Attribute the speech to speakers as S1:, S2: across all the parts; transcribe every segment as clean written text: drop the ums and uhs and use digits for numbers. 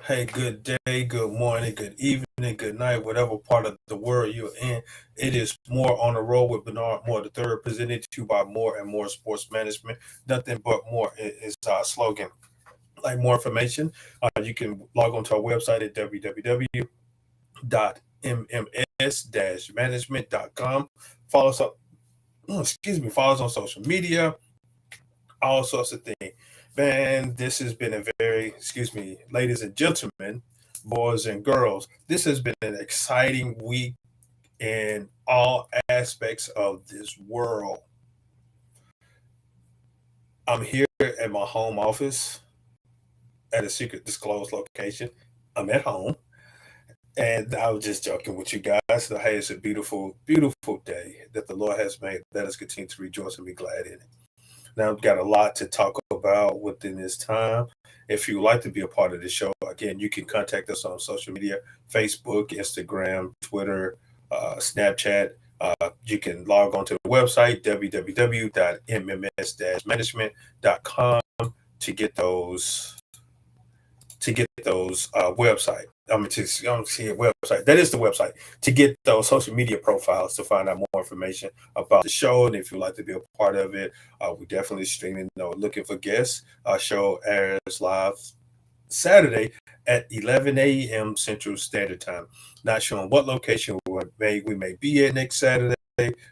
S1: Hey, good day, good morning, good evening, good night, whatever part of the world you're in. It is More on the Road with Bernard Moore the third, presented to you by More and More Sports Management. Nothing but more is our slogan. Like more information, you can log on to our website at www.mms-management.com. Follow us up, follow us on social media, all sorts of things. Man, this has been a very, ladies and gentlemen, boys and girls, this has been an exciting week in all aspects of this world. I'm here at my home office at a secret disclosed location. I'm at home. And I was just joking with you guys. So, hey, it's a beautiful, beautiful day that the Lord has made. Let us continue to rejoice and be glad in it. Now, we've got a lot to talk about within this time. If you would like to be a part of the show, again, you can contact us on social media: Facebook, Instagram, Twitter, Snapchat. You can log on to the website, www.mms-management.com, to get those website. I'm see a website. That is the website to get those social media profiles to find out more information about the show. And if you'd like to be a part of it, we definitely streaming. Looking for guests. Our show airs live Saturday at 11 a.m. Central Standard Time. Not showing what location we may be at next Saturday,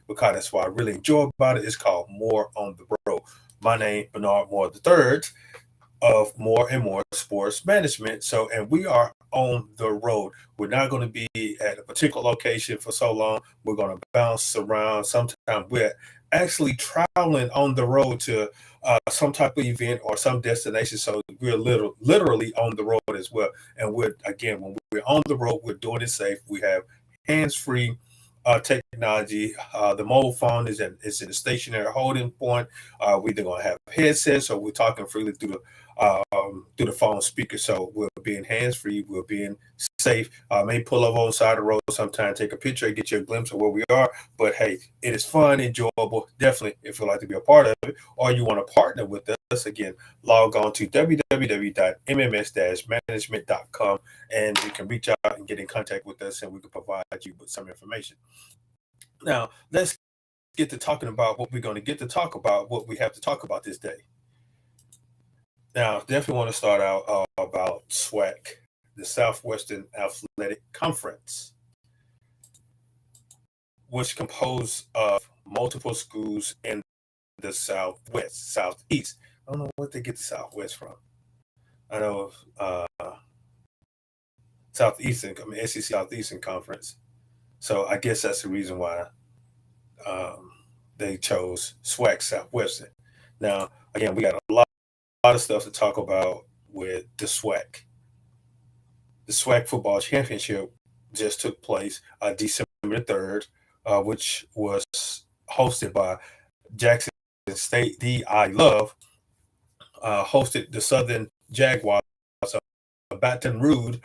S1: because that's what I really enjoy about it. It's called More on the Road. My name, Bernard Moore III, of More and More Sports Management. So, and we are on the road. We're not going to be at a particular location for so long. We're going to bounce around. Sometimes we're actually traveling on the road to some type of event or some destination. So we're literally on the road as well. And when we're on the road, we're doing it safe. We have hands-free technology. The mobile phone is in a stationary holding point. We're either going to have headsets or we're talking freely through the phone speaker. So we're being hands free, we're being safe. May pull over on the side of the road sometime, take a picture, get you a glimpse of where we are. But hey, it is fun, enjoyable. Definitely, if you'd like to be a part of it or you want to partner with us, again, log on to www.mms-management.com and you can reach out and get in contact with us and we can provide you with some information. Now, let's get to talking about what we're going to get to talk about, what we have to talk about this day. Now, definitely want to start out about SWAC, the Southwestern Athletic Conference, which composed of multiple schools in the Southwest, Southeast. I don't know what they get the Southwest from. I know SEC Southeastern Conference. So I guess that's the reason why they chose SWAC Southwestern. Now, again, we got a lot of stuff to talk about with the SWAC. The SWAC football championship just took place December 3rd, which was hosted by Jackson State D. I Love, hosted the Southern Jaguars of Baton Rouge,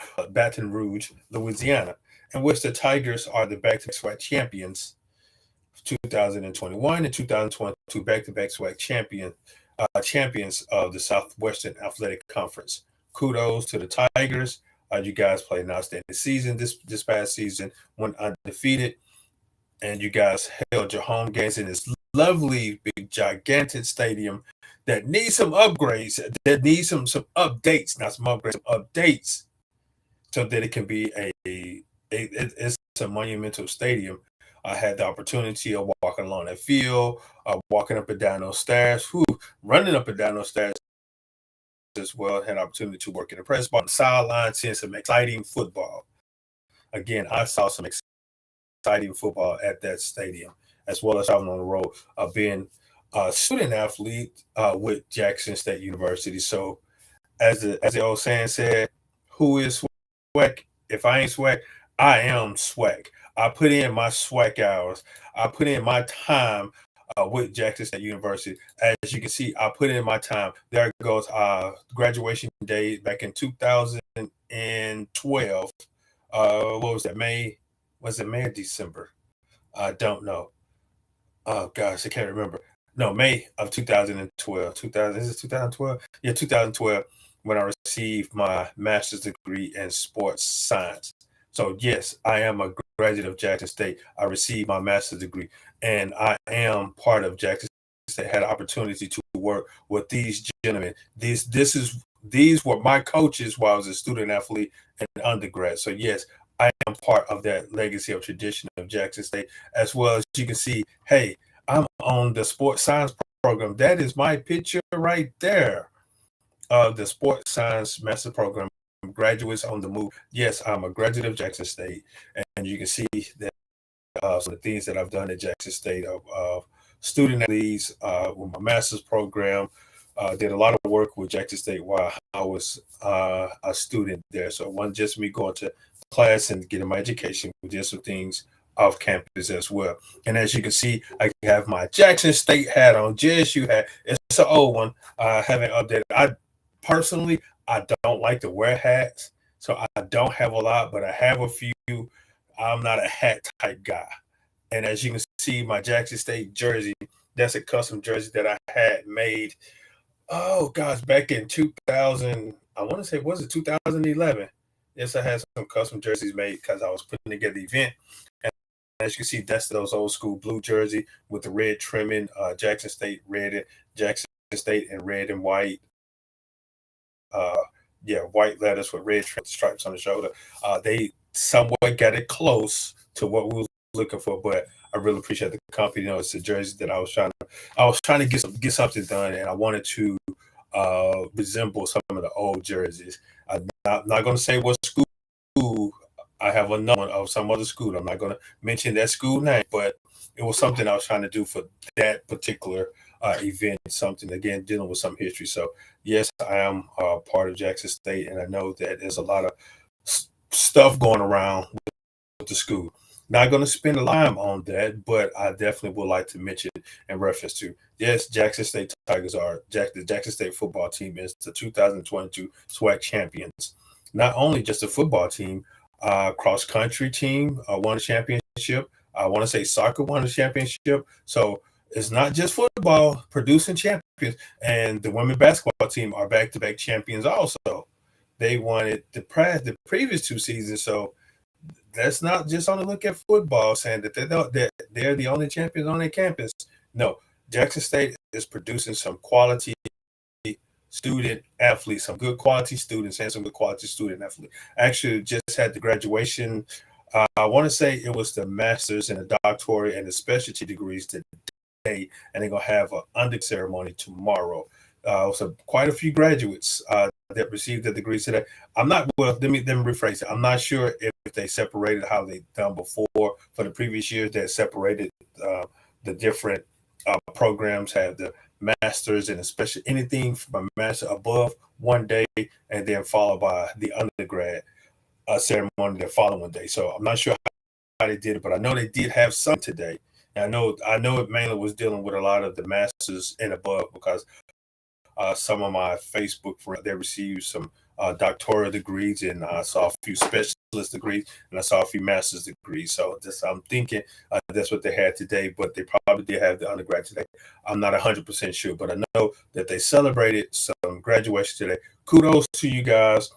S1: Louisiana, in which the Tigers are the back-to-back SWAC champions, 2021 and 2022 back-to-back SWAC champions of the Southwestern Athletic Conference. Kudos to the Tigers. You guys played an outstanding season this past season, went undefeated, and you guys held your home games in this lovely, big, gigantic stadium that needs some upgrades, that needs some updates, not some upgrades, some updates, so that it can be it's a monumental stadium. I had the opportunity of walking along that field, walking up and down those stairs, running up and down those stairs as well. Had an opportunity to work in the press box, on the sideline, seeing some exciting football. Again, I saw some exciting football at that stadium, as well as traveling on the road, being a student athlete with Jackson State University. So, as the old saying said, who is SWAC? If I ain't SWAC, I am SWAC. I put in my SWAC hours. I put in my time with Jackson State University. As you can see, I put in my time. There goes graduation day back in 2012. What was that? May? Was it May or December? I don't know. Oh gosh, I can't remember. No, May of 2012. 2000 is it 2012? Yeah, 2012. when I received my master's degree in sports science. So yes, I am a graduate of Jackson State. I received my master's degree, and I am part of Jackson State. Had an opportunity to work with these gentlemen. These were my coaches while I was a student athlete and undergrad. So yes, I am part of that legacy of tradition of Jackson State, as well as you can see. Hey, I'm on the sports science program. That is my picture right there of the sports science master program. Graduates on the move. Yes, I'm a graduate of Jackson State, and you can see that some of the things that I've done at Jackson State of student athletes with my master's program. Did a lot of work with Jackson State while I was a student there. So it wasn't just me going to class and getting my education. We did some things off campus as well. And as you can see, I have my Jackson State hat on, JSU hat. It's an old one. I haven't updated. I personally, I don't like to wear hats, so I don't have a lot, but I have a few. I'm not a hat type guy. And as you can see, my Jackson State jersey, that's a custom jersey that I had made, oh gosh, back in 2000. I want to say, was it 2011? Yes, I had some custom jerseys made because I was putting together the event. And as you can see, that's those old school blue jersey with the red trimming, Jackson State red, Jackson State in red and white. Uh, yeah, white letters with red stripes on the shoulder. They somewhat got it close to what we was looking for, but I really appreciate the company. You know, it's a jersey that I was trying to get something done, and I wanted to resemble some of the old jerseys. I'm not going to say what school. I have another one of some other school. I'm not going to mention that school name, but it was something I was trying to do for that particular event. Something again dealing with some history. So yes, I am part of Jackson State, and I know that there's a lot of stuff going around with the school. Not going to spend a time on that, but I definitely would like to mention in reference to yes, Jackson State Tigers are the Jackson State football team is the 2022 SWAC champions. Not only just a football team, cross country team won a championship. I want to say soccer won a championship. So it's not just football producing champions, and the women basketball team are back to back champions also. They won it the previous 2 seasons. So let's not just only look at football saying that they're the only champions on their campus. No, Jackson State is producing some quality student athletes, some good quality students, and some good quality student athletes. Actually, just had the graduation. I want to say it was the master's and the doctorate and the specialty degrees today, and they're gonna have an under ceremony tomorrow. So quite a few graduates that received the degrees today. I'm not well. Let me rephrase it. I'm not sure if they separated how they done before for the previous years. That separated the different programs have the masters and especially anything from a master above one day, and then followed by the undergrad ceremony the following day. So I'm not sure how they did it, but I know they did have some today. And I know it mainly was dealing with a lot of the masters and above because some of my Facebook friends they received some doctoral degrees, and I saw a few specialist degrees, and I saw a few master's degrees. So just I'm thinking that's what they had today, but they probably did have the undergrad today. I'm not 100% sure, but I know that they celebrated some graduation today. Kudos to you guys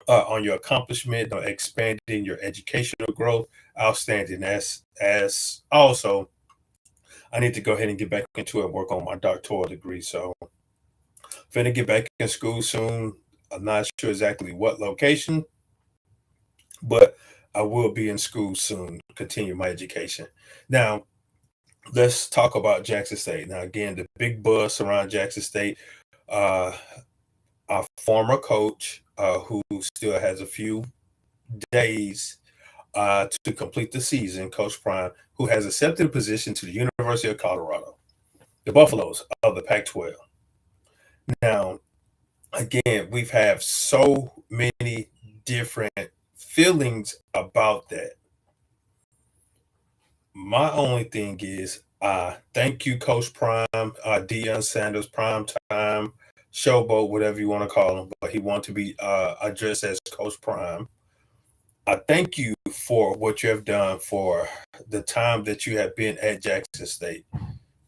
S1: on your accomplishment, expanding your educational growth. Outstanding. As also, I need to go ahead and get back into it and work on my doctoral degree. So finna get back in school soon. I'm not sure exactly what location, but I will be in school soon, continue my education. Now, let's talk about Jackson State. Now, again, the big buzz around Jackson State, uh, our former coach, who still has a few days to complete the season, Coach Prime, who has accepted a position to the University of Colorado, the Buffaloes of the Pac 12. Now, again, we've had so many different feelings about that. My only thing is, thank you, Coach Prime, Deion Sanders, Prime Time, Showboat, whatever you want to call him, but he wants to be addressed as Coach Prime. I thank you for what you have done for the time that you have been at Jackson State.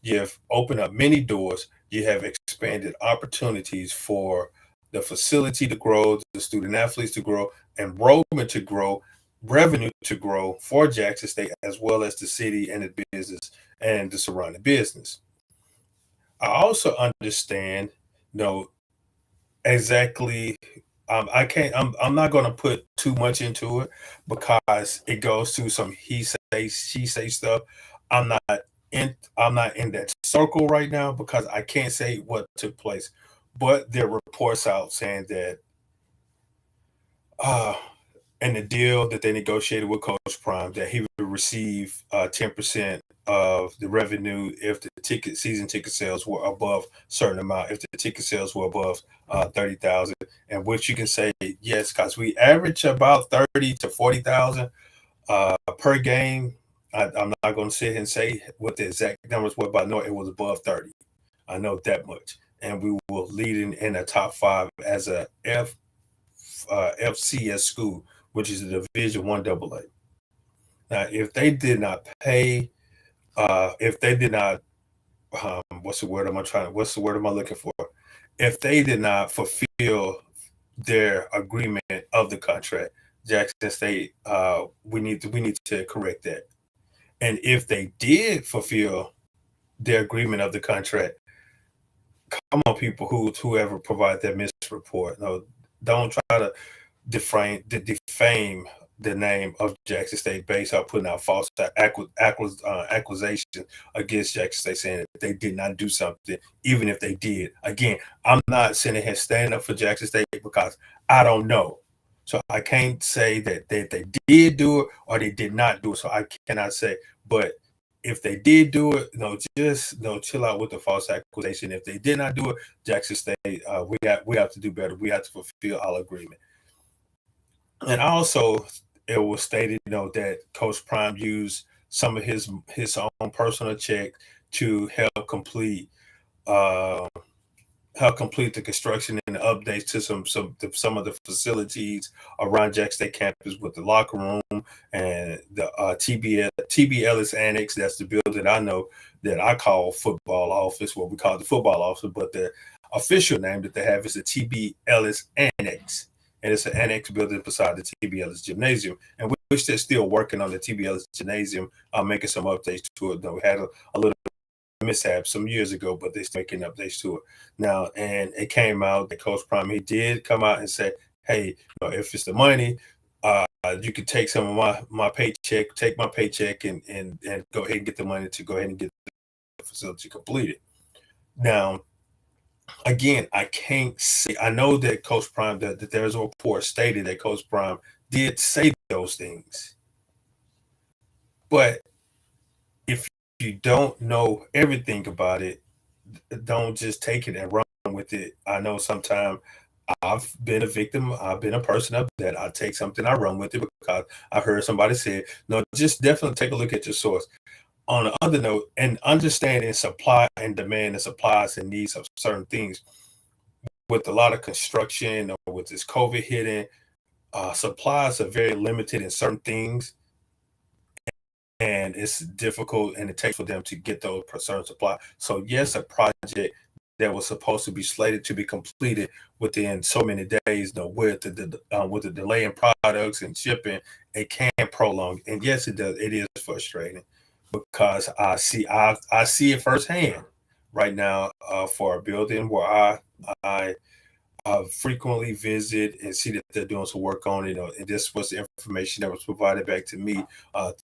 S1: You have opened up many doors. You have expanded opportunities for the facility to grow, the student athletes to grow, enrollment to grow, revenue to grow for Jackson State, as well as the city and the business and the surrounding business. I also understand, you know, exactly. I can't. I'm not going to put too much into it because it goes to some he say she say stuff. I'm not I'm not in that circle right now because I can't say what took place. But there are reports out saying that uh and the deal that they negotiated with Coach Prime that he would receive 10% of the revenue if the season ticket sales were above a certain amount, if the ticket sales were above 30,000, and which you can say yes, because we average about 30 to 40,000 per game. I'm not going to sit here and say what the exact numbers were, but I know it was above 30. I know that much, and we were leading in the top five as a FCS school, which is a Division One AA. Now, if they did not pay, if they did not, what's the word am I trying? What's the word am I looking for? If they did not fulfill their agreement of the contract, Jackson State, we need to correct that. And if they did fulfill their agreement of the contract, come on, people whoever provide that misreport, no, don't try to defame the name of Jackson State based on putting out false accusations against Jackson State, saying that they did not do something, even if they did. Again, I'm not sitting here standing up for Jackson State because I don't know. So I can't say that they did do it or they did not do it. So I cannot say. But if they did do it, just chill out with the false accusation. If they did not do it, Jackson State, we have to do better. We have to fulfill our agreement. And also, it was stated, that Coach Prime used some of his own personal check to uh, help complete the construction and the updates to some of the facilities around Jack State campus with the locker room and the TB Ellis Annex. That's the building I know that I call football office, what we call the football office, but the official name that they have is the TB Ellis Annex, and it's an annex building beside the TB Ellis Gymnasium, and which they're still working on the TB Ellis Gymnasium, making some updates to it. Though we had a little mishap some years ago, but they're making updates to it now. And it came out that Coach Prime, he did come out and say, "Hey, if it's the money, you could take some of my paycheck, take my paycheck, and go ahead and get the money to go ahead and get the facility completed." Now, again, I can't say. I know that Coach Prime that there's a report stated that Coach Prime did say those things, but if you don't know everything about it, don't just take it and run with it. I know sometimes I've been a victim. I've been a person of that. I take something, I run with it because I heard somebody say, no, just definitely take a look at your source. On the other note, and understanding supply and demand and supplies and needs of certain things, with a lot of construction or with this COVID hitting, supplies are very limited in certain things, and it's difficult and it takes for them to get those certain supply. So yes, a project that was supposed to be slated to be completed within so many days, with the delay in products and shipping, it can prolong. And yes, it does. It is frustrating because I see it firsthand right now, for a building where I frequently visit and see that they're doing some work on it. And this was the information that was provided back to me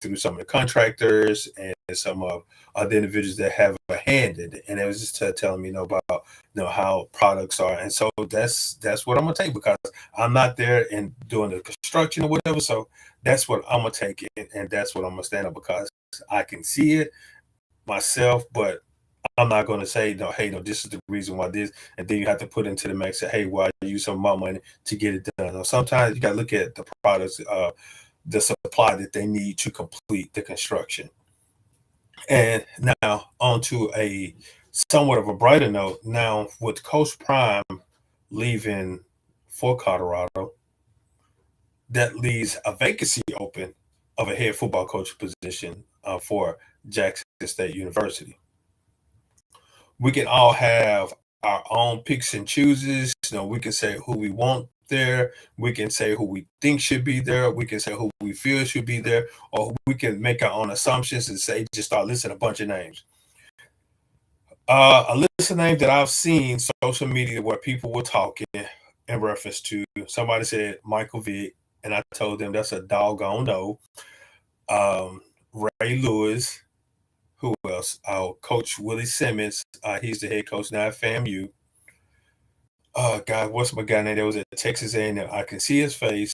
S1: through some of the contractors and some of the individuals that have a hand in it. And it was just telling me, about how products are. And so that's what I'm gonna take because I'm not there and doing the construction or whatever. So that's what I'm gonna take it, and that's what I'm gonna stand up because I can see it myself, but I'm not going to say, no, hey, no, this is the reason why this, and then you have to put into the max, say, hey, why use some of my money to get it done? Now, sometimes you got to look at the products, the supply that they need to complete the construction. And now, on to a somewhat of a brighter note. Now, with Coach Prime leaving for Colorado, that leaves a vacancy open of a head football coach position for Jackson State University. We can all have our own picks and chooses. We can say who we want there. We can say who we think should be there. We can say who we feel should be there, or we can make our own assumptions and say just start listing a bunch of names. A list of names that I've seen social media where people were talking in reference to. Somebody said Michael Vick, and I told them that's a doggone no. Ray Lewis. Who else? Coach Willie Simmons. He's the head coach now at FAMU. God, what's my guy name? That was at Texas A&M. I can see his face.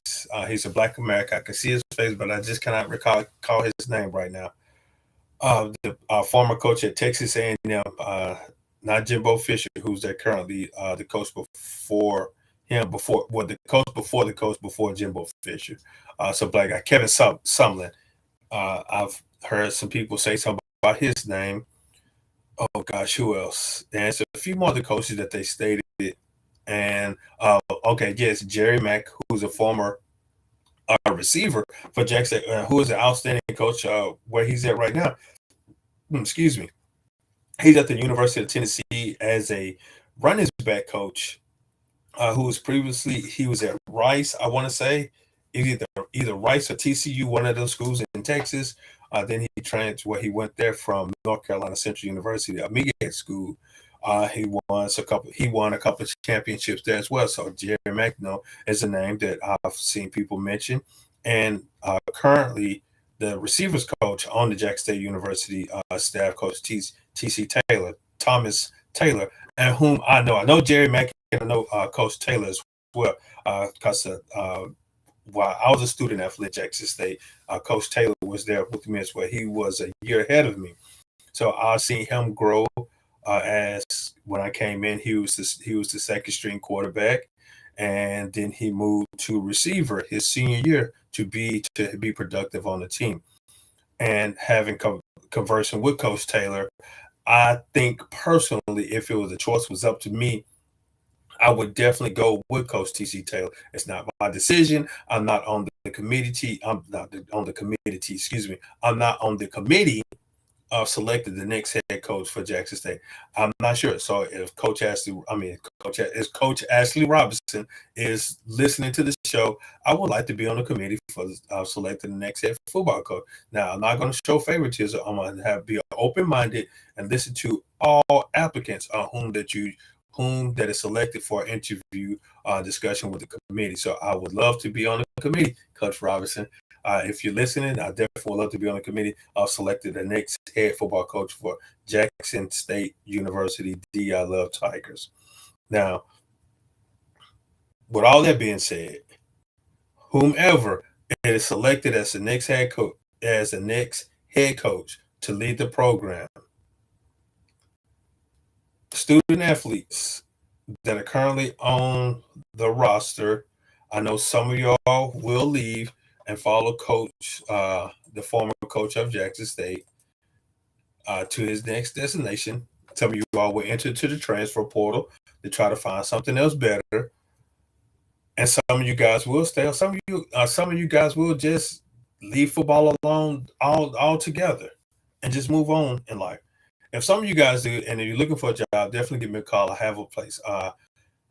S1: He's a Black American. I can see his face, but I just cannot call his name right now. The former coach at Texas A&M, not Jimbo Fisher, who's there currently the coach before him, the coach before Jimbo Fisher. So Black guy, Kevin Sumlin. I've heard some people say something about his name. Oh gosh, who else? There's a few more of the coaches that they stated. And okay, yes, Jerry Mack, who's a former receiver for Jackson, who is an outstanding coach where he's at right now. Excuse me. He's at the University of Tennessee as a running back coach. Who was previously he was at Rice, I want to say, either Rice or TCU, one of those schools in Texas. Then he transferred where he went there from North Carolina Central University, a Miguel school. He won a couple of championships there as well. So Jerry McNo is a name that I've seen people mention, and currently the receivers coach on the Jackson State University staff, Coach T.C. Taylor, Thomas Taylor, and whom I know Jerry Mack, and I know Coach Taylor as well, because while I was a student at Jackson State, Coach Taylor was there with me as well. He was a year ahead of me, so I've seen him grow. As when I came in, he was the second string quarterback, and then he moved to receiver his senior year to be productive on the team. And having conversing with Coach Taylor, I think personally, if it was a choice was up to me, I would definitely go with Coach T.C. Taylor. It's not my decision. I'm not on the committee. I'm not on the committee. Excuse me. I'm not on the committee selected the next head coach for Jackson State. I'm not sure. So if Coach Ashley Robinson is listening to this show, I would like to be on the committee for selecting the next head football coach. Now, I'm not going to show favoritism. I'm going to be open-minded and listen to all applicants whom that is selected for an interview discussion with the committee. So I would love to be on the committee, Coach Robinson. If you're listening, I definitely would love to be on the committee. I've selected the next head football coach for Jackson State University, I Love Tigers. Now, with all that being said, whomever is selected as the next head coach to lead the program, student athletes that are currently on the roster, I know some of y'all will leave and follow Coach, the former coach of Jackson State, to his next destination. Some of you all will enter to the transfer portal to try to find something else better, and some of you guys will stay. Some of you guys will just leave football alone altogether and just move on in life. If some of you guys do, and if you're looking for a job, definitely give me a call. I have a place.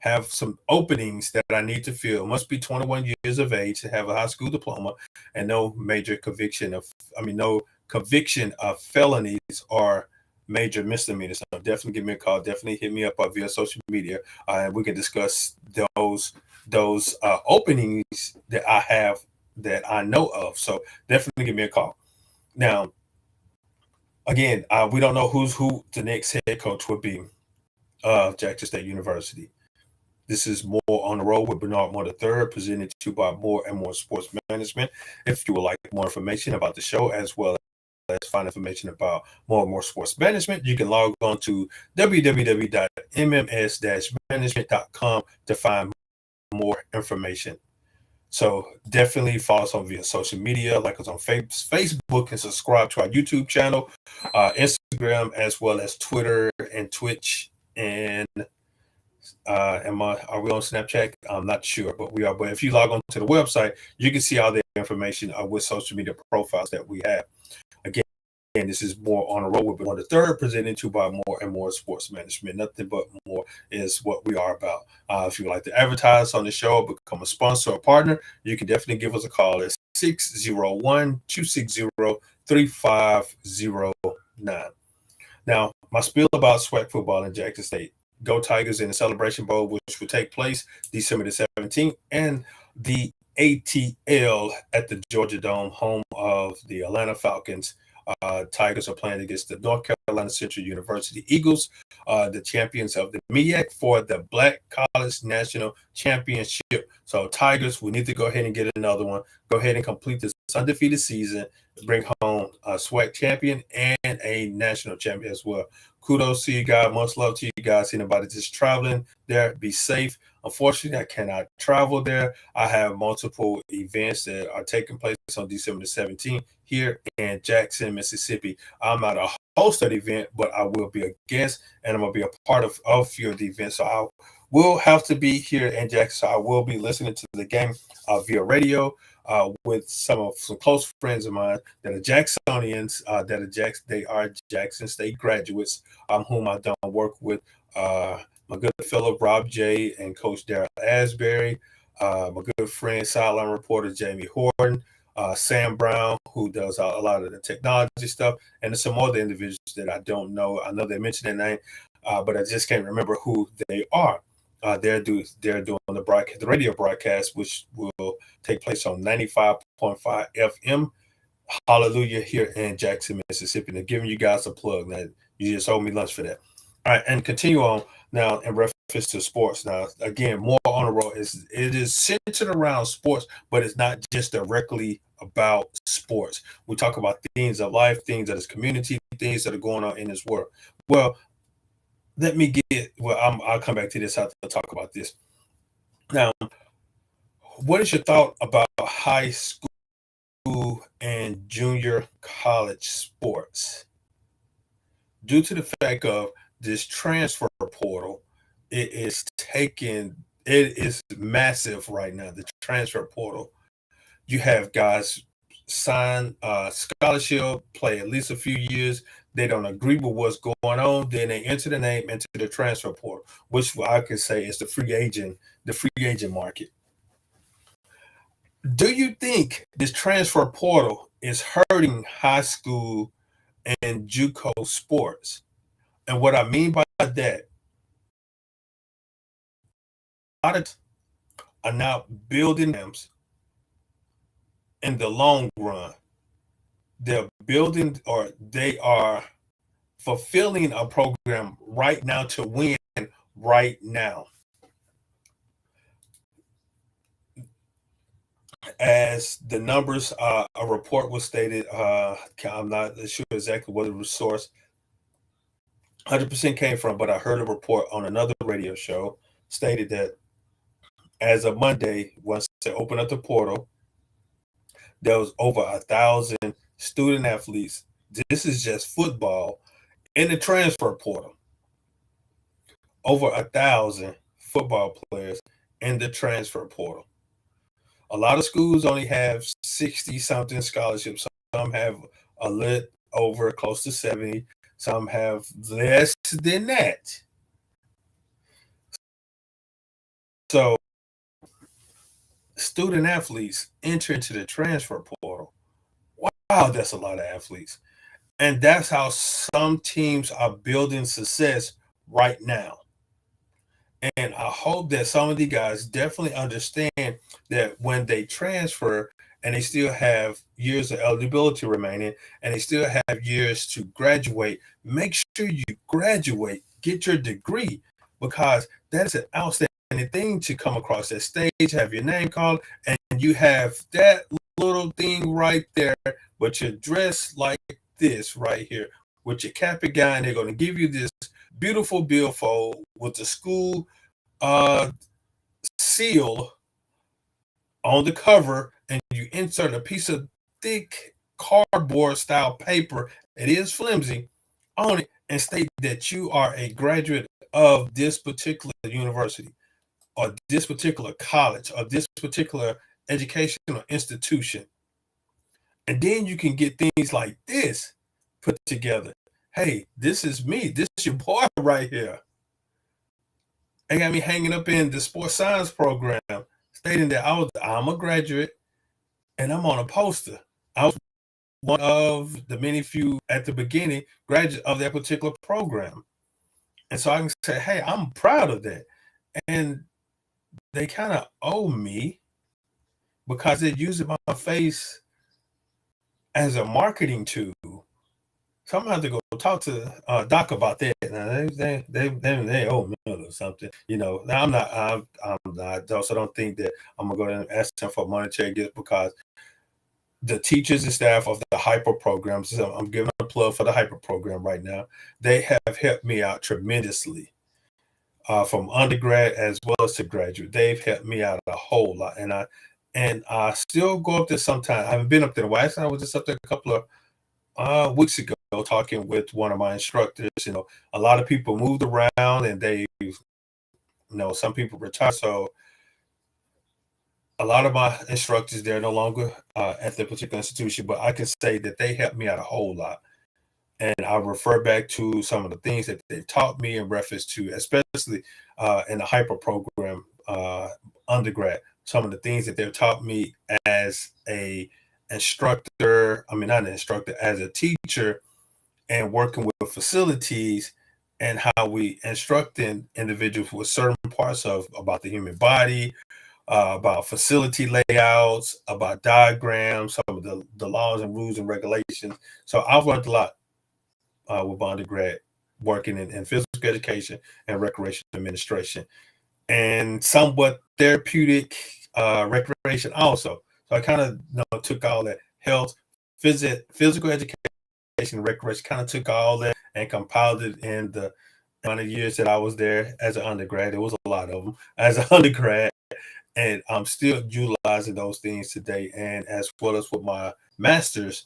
S1: Have some openings that I need to fill. Must be 21 years of age to have a high school diploma and no conviction of felonies or major misdemeanors. So definitely give me a call. Definitely hit me up via social media, and we can discuss those openings that I have that I know of. So definitely give me a call. Now, again, we don't know who the next head coach will be of Jackson State University. This is More on the Road with Bernard Moore III, presented to you by More and More Sports Management. If you would like more information about the show, as well as find information about More and More Sports Management, you can log on to www.mms-management.com to find more information. So definitely follow us on via social media, like us on Facebook, and subscribe to our YouTube channel, Instagram, as well as Twitter and Twitch. And are we on Snapchat? I'm not sure, but we are. But if you log on to the website, you can see all the information with social media profiles that we have. Again, this is more on the road. We're on the third, presented to by More and More Sports Management. Nothing but more is what we are about. If you would like to advertise on the show, become a sponsor or partner, you can definitely give us a call at 601-260-3509. Now, my spiel about SWAC football in Jackson State. Go Tigers in the Celebration Bowl, which will take place December the 17th, and the ATL at the Georgia Dome, home of the Atlanta Falcons. Tigers are playing against the North Carolina Central University Eagles, the champions of the MEAC, for the Black College National Championship. So Tigers, we need to go ahead and get another one. Go ahead and complete this undefeated season, bring home a SWAC champion and a national champion as well. Kudos to you guys. Much love to you guys. Anybody just traveling there, be safe. Unfortunately, I cannot travel there. I have multiple events that are taking place on December the 17th here in Jackson, Mississippi. I'm not a host of the event, but I will be a guest, and I'm going to be a part of a few of the events. So I will have to be here in Jackson. So I will be listening to the game via radio with some close friends of mine that are Jacksonians, they are Jackson State graduates, whom I don't work with. My good fellow Rob J. and Coach Darrell Asbury, my good friend, sideline reporter Jamie Horton, Sam Brown, who does a lot of the technology stuff, and there's some other individuals that I don't know. I know they mentioned their name, but I just can't remember who they are. They're doing the radio broadcast, which will take place on 95.5 FM. Hallelujah, here in Jackson, Mississippi. They're giving you guys a plug. Now, you just owe me lunch for that. All right, and continue on now in reference to sports. Now, again, More on the Road it is centered around sports, but it's not just directly about sports. We talk about things of life, things of this community, things that are going on in this world. Well, I'll come back to this after I talk about this. Now, what is your thought about high school and junior college sports? Due to the fact of this transfer portal, it is massive right now. The transfer portal, you have guys sign scholarship, play at least a few years. They don't agree with what's going on. Then they enter the name into the transfer portal, which I can say is the free agent market. Do you think this transfer portal is hurting high school and JUCO sports? And what I mean by that, a lot of are now building them in the long run. They're building, or they are fulfilling a program right now to win right now. As the numbers, a report was stated, I'm not sure exactly what the source 100% came from, but I heard a report on another radio show stated that as of Monday, once they opened up the portal, there was over 1,000 student athletes. This is just football in the transfer portal. Over 1,000 football players in the transfer portal. A lot of schools only have 60-something scholarships. Some have a little over, close to 70. Some have less than that. So student athletes enter into the transfer portal. Wow, that's a lot of athletes. And that's how some teams are building success right now. And I hope that some of the guys definitely understand that when they transfer and they still have years of eligibility remaining and they still have years to graduate, make sure you graduate, get your degree, because that is an outstanding thing to come across that stage, have your name called, and you have that little thing right there, but you're dressed like this right here with your cap and gown. They're going to give you this beautiful billfold with the school seal on the cover, and you insert a piece of thick cardboard style paper, it is flimsy, on it, and state that you are a graduate of this particular university or this particular college or this particular educational institution. And then you can get things like this put together. Hey, this is me. This is your boy right here. They got me hanging up in the sports science program, stating that I'm a graduate and I'm on a poster. I was one of the many few at the beginning graduate of that particular program. And so I can say, hey, I'm proud of that. And they kind of owe me because they're using my face as a marketing tool. So I'm gonna have to go talk to Doc about that. Now they owe me or something. Now I'm not. Also, don't think that I'm gonna go and ask them for monetary gifts because the teachers and staff of the hyper programs. So I'm giving a plug for the hyper program right now. They have helped me out tremendously. From undergrad as well as to graduate, they've helped me out a whole lot, and I still go up there sometimes. I haven't been up there in a while. I was just up there a couple of weeks ago talking with one of my instructors. A lot of people moved around and some people retired. So a lot of my instructors, they're no longer at that particular institution, but I can say that they helped me out a whole lot. And I refer back to some of the things that they taught me in reference to, especially in the hyper program undergrad, some of the things that they've taught me as a instructor, not an instructor, as a teacher, and working with facilities and how we instructing individuals with certain parts about the human body, about facility layouts, about diagrams, some of the laws and rules and regulations. So I've learned a lot with undergrad working in physical education and recreation administration, and somewhat therapeutic recreation also. So I kind of took all that health, physical education, recreation, kind of took all that and compiled it in the amount of years that I was there as an undergrad. There was a lot of them as an undergrad, and I'm still utilizing those things today. And as well as with my master's,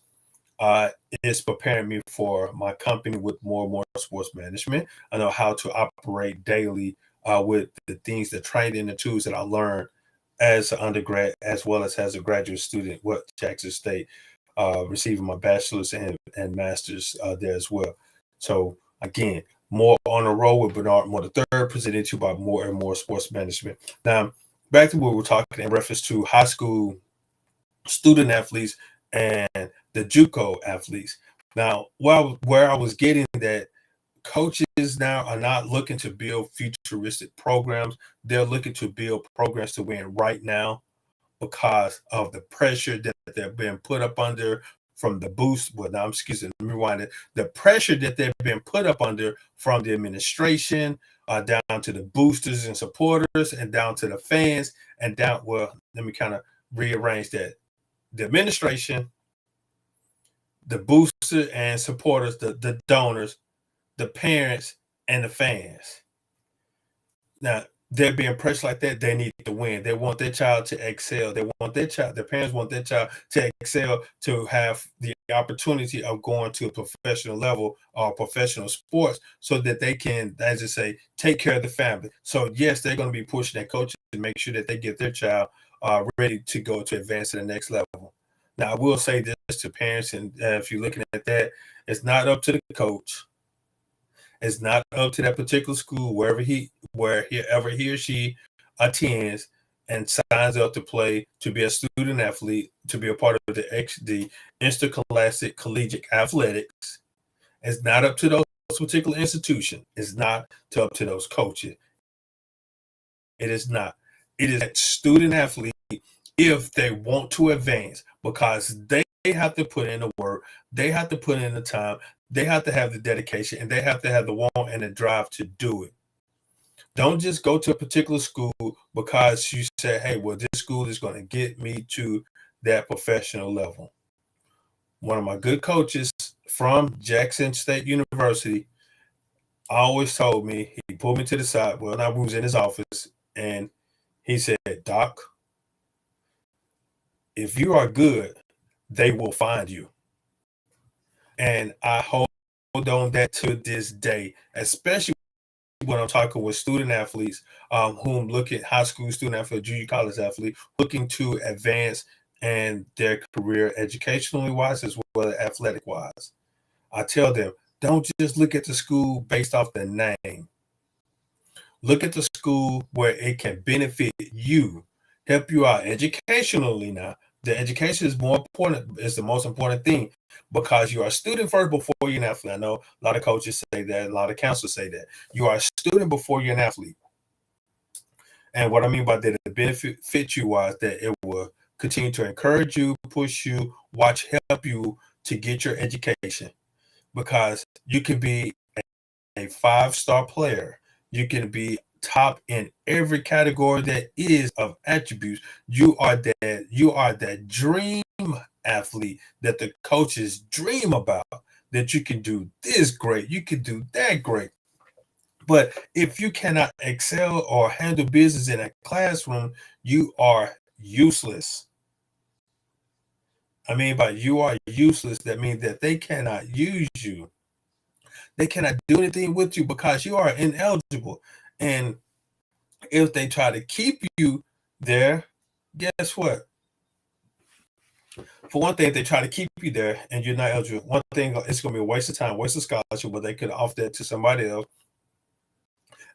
S1: it's preparing me for my company with more and more sports management. I know how to operate daily with the things, the training, the tools that I learned as an undergrad, as well as a graduate student with Jackson State, receiving my bachelor's and master's there as well. So again, more on the road with Bernard Moore III, presented to you by More and More Sports Management. Now, back to what we're talking in reference to high school student athletes and the JUCO athletes. Now, where I was getting that coaches now are not looking to build futuristic programs. They're looking to build programs to win right now because of the pressure that they're being put up under from the boost. Well, now excuse me, let me rewind it. The pressure that they've been put up under from the administration, down to the boosters and supporters, and down to the fans, and down. Well, let me kind of rearrange that. The administration, the booster and supporters, the donors, the parents, and the fans. Now, they're being pressed like that. They need to win. They want their child to excel. Their parents want their child to excel, to have the opportunity of going to a professional level or professional sports so that they can, as I say, take care of the family. So yes, they're going to be pushing their coaches to make sure that they get their child ready to go to advance to the next level. Now, I will say this to parents, and if you're looking at that, it's not up to the coach. It's not up to that particular school, wherever he or she attends and signs up to play, to be a student athlete, to be a part of the interscholastic collegiate athletics. It's not up to those particular institutions. It's not up to those coaches. It is not. It is that student athlete, if they want to advance, because they have to put in the work, they have to put in the time, they have to have the dedication, and they have to have the want and the drive to do it. Don't just go to a particular school because you say, hey, well, this school is going to get me to that professional level. One of my good coaches from Jackson State University always told me, he pulled me to the side, well, I was in his office, and he said, Doc, if you are good, they will find you. And I hold on that to this day, especially when I'm talking with student athletes whom look at high school student athlete, junior college athlete, looking to advance in their career educationally wise as well as athletic wise. I tell them, don't just look at the school based off the name. Look at the school where it can benefit you, help you out educationally. Now, the education is more important, is the most important thing, because you are a student first before you're an athlete. I know a lot of coaches say that, a lot of counselors say that. You are a student before you're an athlete. And what I mean by that, the benefit you was that it will continue to encourage you, push you, help you to get your education, because you can be a 5-star player. You can be top in every category that is of attributes. You are that dream athlete that the coaches dream about, that you can do this great, you can do that great. But if you cannot excel or handle business in a classroom, you are useless. I mean, by you are useless, that means that they cannot use you. They cannot do anything with you because you are ineligible. And if they try to keep you there, guess what? For one thing, if they try to keep you there and you're not eligible, one thing, it's going to be a waste of time, waste of scholarship, but they could offer that to somebody else.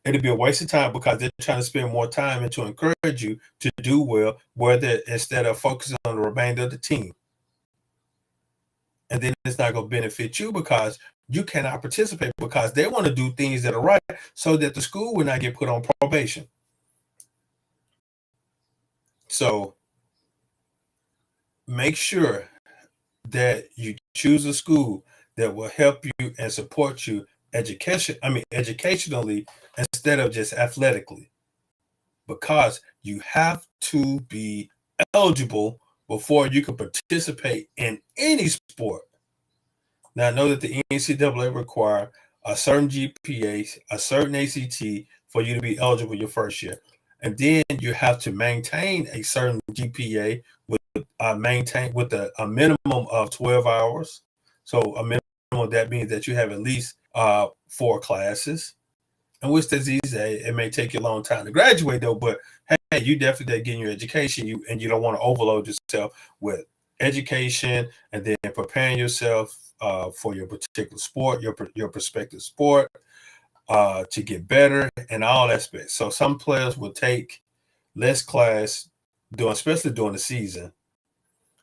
S1: It'll be a waste of time because they're trying to spend more time and to encourage you to do well, instead of focusing on the remainder of the team. And then it's not going to benefit you because you cannot participate, because they want to do things that are right so that the school will not get put on probation. So make sure that you choose a school that will help you and support you educationally instead of just athletically, because you have to be eligible before you can participate in any sport. Now, I know that the NCAA require a certain GPA, a certain ACT for you to be eligible your first year. And then you have to maintain a certain GPA with a minimum of 12 hours. So a minimum, that means that you have at least 4 classes. And which disease, it may take you a long time to graduate though, but hey, you definitely getting your education, and you don't want to overload yourself with education and then preparing yourself for your particular sport, your prospective sport, to get better in all aspects. So some players will take less class especially during the season,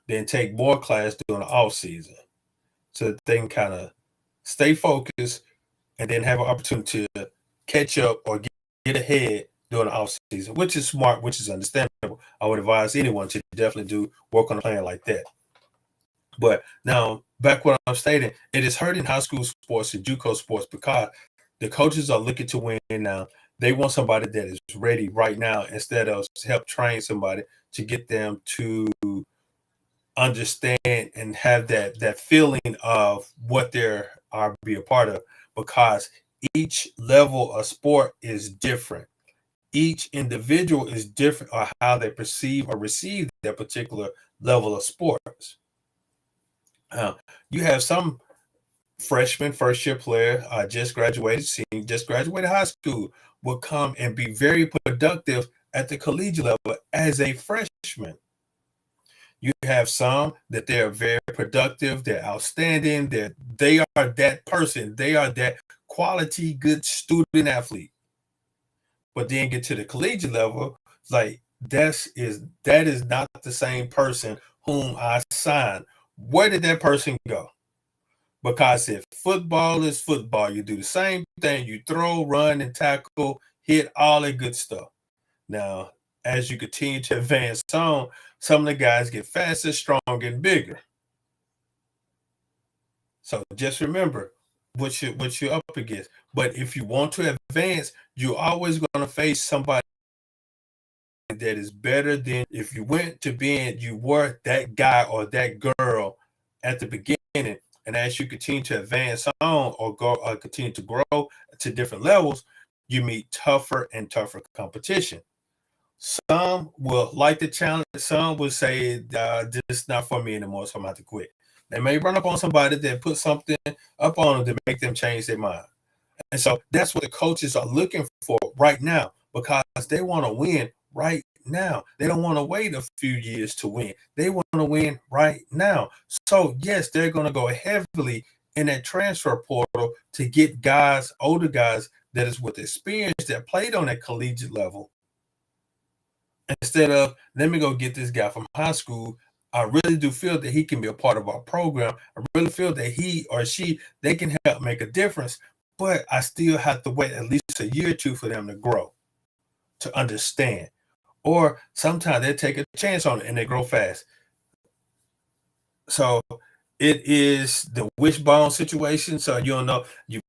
S1: then take more class during the off season, so that they can kind of stay focused and then have an opportunity to catch up or get ahead during the off season, which is smart, which is understandable. I would advise anyone to definitely work on a plan like that. But now, back what I'm stating, it is hurting high school sports and JUCO sports because the coaches are looking to win now. They want somebody that is ready right now instead of help train somebody to get them to understand and have that feeling of what they're be a part of, because each level of sport is different. Each individual is different on how they perceive or receive that particular level of sports. You have some freshman, first year player, just graduated high school, will come and be very productive at the collegiate level as a freshman. You have some that they're very productive, they're outstanding, they are that person, they are that quality, good student athlete. But then get to the collegiate level, like that is not the same person whom I signed. Where did that person go? Because if football is football, you do the same thing. You throw, run, and tackle, hit, all that good stuff. Now, as you continue to advance on, some of the guys get faster, stronger, and bigger. So just remember what you're up against. But if you want to advance, you're always going to face somebody that is better than if you went to being you were that guy or that girl at the beginning. And as you continue to advance on or go or continue to grow to different levels, you meet tougher and tougher competition. Some will like the challenge. Some will say, this is not for me anymore, so I'm going to have to quit. They may run up on somebody that put something up on them to make them change their mind. And so that's what the coaches are looking for right now, because they want to win right now. They don't want to wait a few years to win. They want to win right now. So yes, they're going to go heavily in that transfer portal to get guys, older guys that is with experience that played on that collegiate level, instead of let me go get this guy from high school. I really do feel that he can be a part of our program. I really feel that he or she, they can help make a difference, but I still have to wait at least a year or two for them to grow, to understand. Or sometimes they take a chance on it and they grow fast. So it is the wishbone situation. So you don't know, you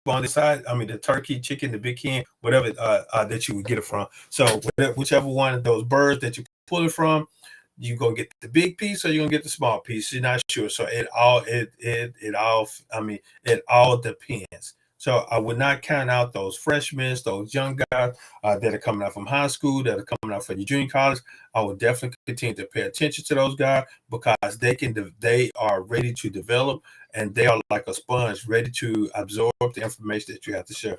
S1: on the side, I mean the turkey, chicken, the big hen, whatever that you would get it from. So whichever one of those birds that you pull it from, you gonna get the big piece or you're gonna get the small piece. You're not sure. So it all depends. So I would not count out those freshmen, those young guys that are coming out from high school, that are coming out from the junior college. I would definitely continue to pay attention to those guys because they are ready to develop, and they are like a sponge, ready to absorb the information that you have to share.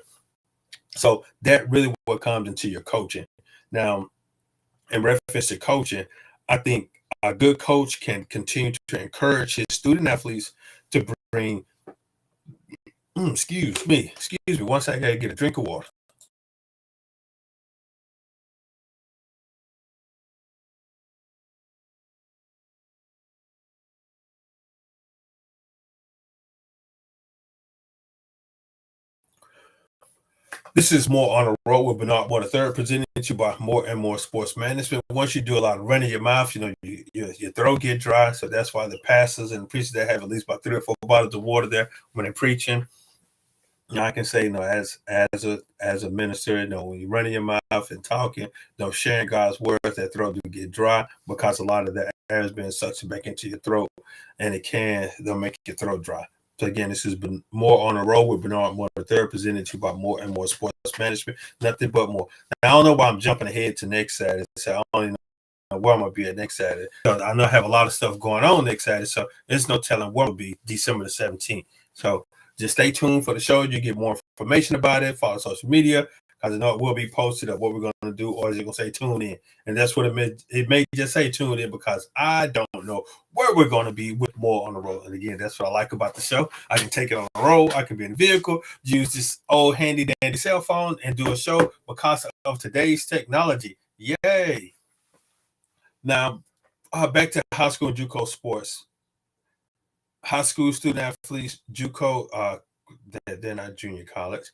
S1: So that really what comes into your coaching. Now, in reference to coaching, I think a good coach can continue to encourage his student athletes to bring. Excuse me. Once I gotta get a drink of water. This is more on a roll with Bernard Moore III, presented to you by More and More Sports Management. Once you do a lot of running your mouth, your throat get dry. So that's why the pastors and the preachers that have at least about 3 or 4 bottles of water there when they're preaching. I can say, as a minister, when you're running your mouth and talking, sharing God's words, that throat do get dry because a lot of that air has been sucked back into your throat, and they'll make your throat dry. So again, this has been More on the Road with Bernard Moore III, presented to you by More and More Sports Management. Nothing but more. Now, I don't know why I'm jumping ahead to next Saturday. So I don't even know where I'm gonna be at next Saturday. So I know I have a lot of stuff going on next Saturday. So there's no telling where it'll be December the 17th. So just stay tuned for the show. You get more information about it. Follow social media because I know it will be posted of what we're going to do, or is it going to say tune in? And that's what it may just say tune in because I don't know where we're going to be with More on the Road. And again, that's what I like about the show. I can take it on the road. I can be in the vehicle, use this old handy dandy cell phone and do a show because of today's technology. Yay. Now, back to high school and JUCO sports. High school student athletes, JUCO, they're not junior college,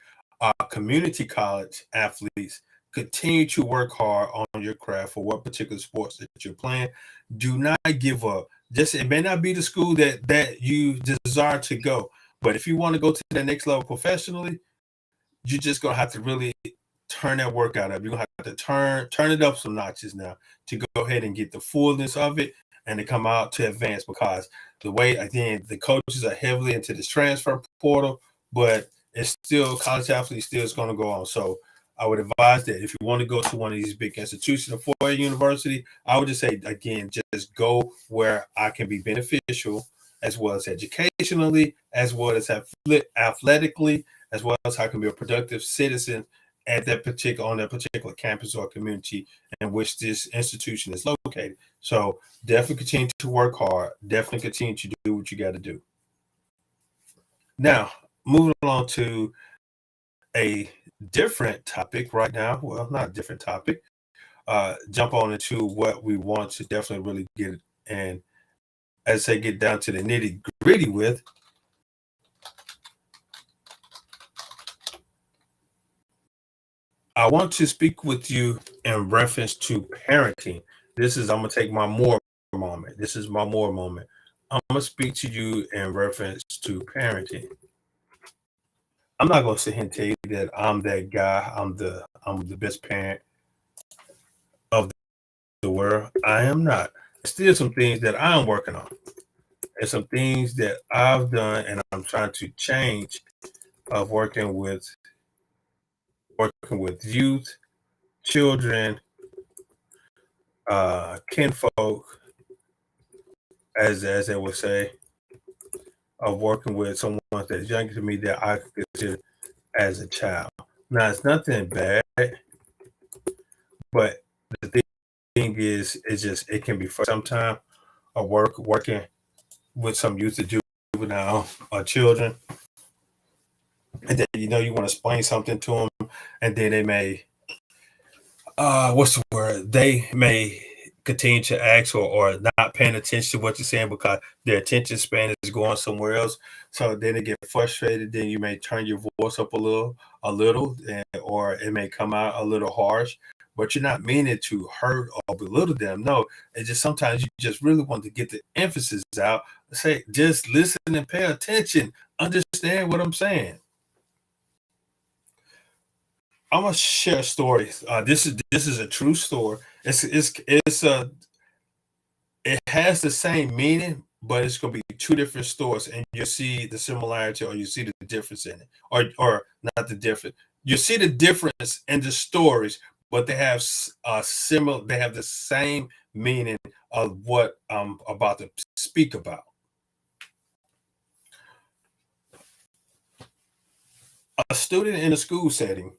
S1: community college athletes, continue to work hard on your craft for what particular sports that you're playing. Do not give up. It may not be the school that you desire to go, but if you want to go to the next level professionally, you're just gonna have to really turn that workout up. You're gonna have to turn it up some notches now to go ahead and get the fullness of it and to come out to advance, because the way, again, the coaches are heavily into this transfer portal, but it's still college athletes still is going to go on. So I would advise that if you want to go to one of these big institutions, a four-year university, I would just say, again, just go where I can be beneficial, as well as educationally, as well as athletically, as well as I can be a productive citizen at on that particular campus or community in which this institution is located. So definitely continue to work hard. Definitely continue to do what you got to do. Now, moving along to a different topic right now. Well, not a different topic. Jump on into what we want to definitely really get, and as I get down to the nitty gritty with. I want to speak with you in reference to parenting. I'm going to take my more moment. This is my more moment. I'm going to speak to you in reference to parenting. I'm not going to sit here and tell you that I'm that guy. I'm the best parent of the world. I am not. There's still some things that I'm working on. There's some things that I've done and I'm trying to change, of working with youth, children, kinfolk, as they would say, of working with someone that's younger to me that I consider as a child. Now, it's nothing bad, but the thing is, it can be for some time of working with some youth or juvenile or children, and then you want to explain something to them, and then they may what's the word? They may continue to ask or not paying attention to what you're saying because their attention span is going somewhere else. So then they get frustrated. Then you may turn your voice up a little, or it may come out a little harsh. But you're not meaning to hurt or belittle them. No, it's just sometimes you just really want to get the emphasis out. Say, just listen and pay attention. Understand what I'm saying. I'm gonna share a story. This is a true story. It has the same meaning, but it's gonna be two different stories, and you'll see the similarity, or you see the difference in it, or not the difference. You see the difference in the stories, but they have similar. They have the same meaning of what I'm about to speak about. A student in a school setting